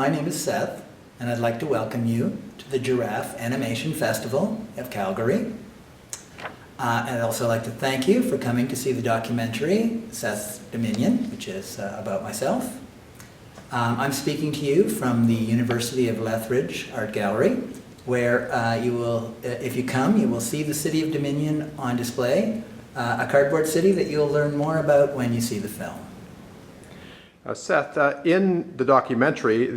My name is Seth, and I'd like to welcome you to the Giraffe Animation Festival of Calgary. And I'd also like to thank you for coming to see the documentary, Seth's Dominion, which is about myself. I'm speaking to you from the University of Lethbridge Art Gallery, where you will, if you come, you will see the city of Dominion on display, a cardboard city that you'll learn more about when you see the film. Seth, in the documentary,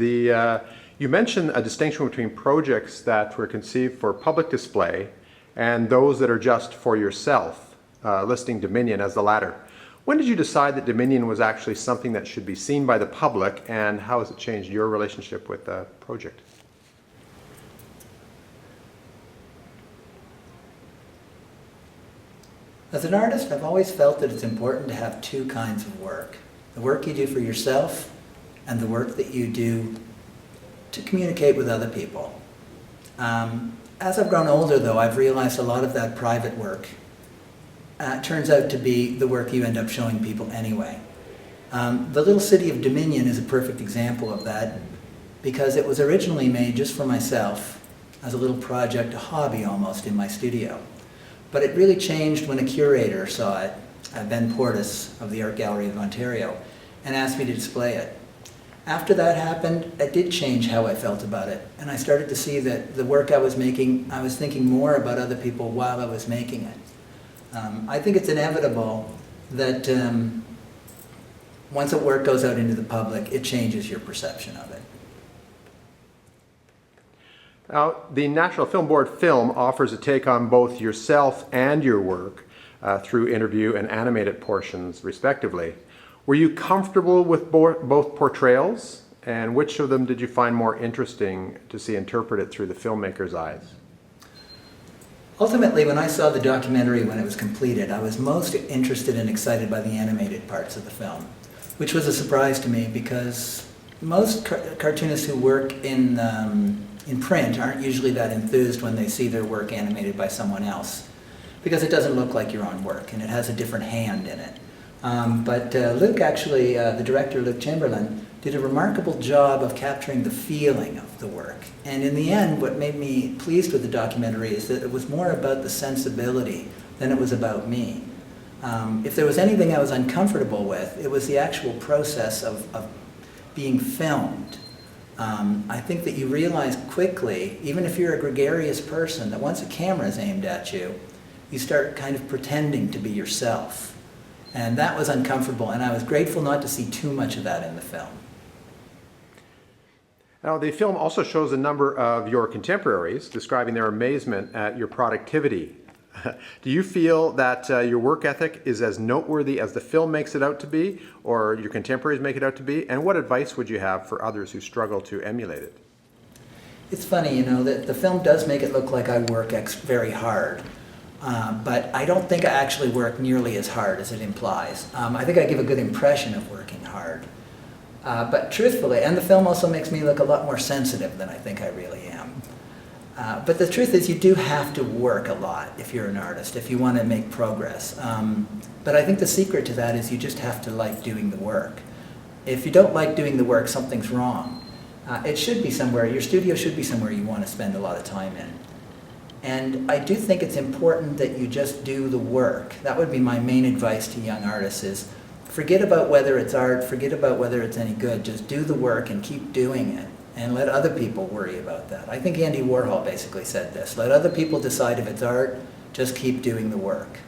you mentioned a distinction between projects that were conceived for public display and those that are just for yourself, listing Dominion as the latter. When did you decide that Dominion was actually something that should be seen by the public, and how has it changed your relationship with the project? As an artist, I've always felt that it's important to have two kinds of work. The work you do for yourself and the work that you do to communicate with other people. As I've grown older, though, I've realized a lot of that private work turns out to be the work you end up showing people anyway. The little city of Dominion is a perfect example of that because it was originally made just for myself as a little project, a hobby almost, in my studio. But it really changed when a curator saw it, Ben Portis of the Art Gallery of Ontario, and asked me to display it. After that happened, it did change how I felt about it, and I started to see that the work I was making, I was thinking more about other people while I was making it. I think it's inevitable that once a work goes out into the public, it changes your perception of it. Now, the National Film Board film offers a take on both yourself and your work through interview and animated portions, respectively. Were you comfortable with both portrayals, and which of them did you find more interesting to see interpreted through the filmmaker's eyes? Ultimately, when I saw the documentary when it was completed, I was most interested and excited by the animated parts of the film, which was a surprise to me because most cartoonists who work in print aren't usually that enthused when they see their work animated by someone else, because it doesn't look like your own work and it has a different hand in it. But Luke actually, the director Luke Chamberlain, did a remarkable job of capturing the feeling of the work. And in the end, what made me pleased with the documentary is that it was more about the sensibility than it was about me. If there was anything I was uncomfortable with, it was the actual process of being filmed. I think that you realize quickly, even if you're a gregarious person, that once a camera is aimed at you, you start kind of pretending to be yourself. And that was uncomfortable, and I was grateful not to see too much of that in the film. Now, the film also shows a number of your contemporaries describing their amazement at your productivity. Do you feel that your work ethic is as noteworthy as the film makes it out to be, or your contemporaries make it out to be? And what advice would you have for others who struggle to emulate it? It's funny, you know, that the film does make it look like I work very hard. But I don't think I actually work nearly as hard as it implies. I think I give a good impression of working hard. But truthfully, and the film also makes me look a lot more sensitive than I think I really am. But the truth is you do have to work a lot if you're an artist, if you want to make progress. But I think the secret to that is you just have to like doing the work. If you don't like doing the work, something's wrong. It should be somewhere, your studio should be somewhere you want to spend a lot of time in. And I do think it's important that you just do the work. That would be my main advice to young artists is forget about whether it's art, forget about whether it's any good, just do the work and keep doing it and let other people worry about that. I think Andy Warhol basically said this, let other people decide if it's art, just keep doing the work.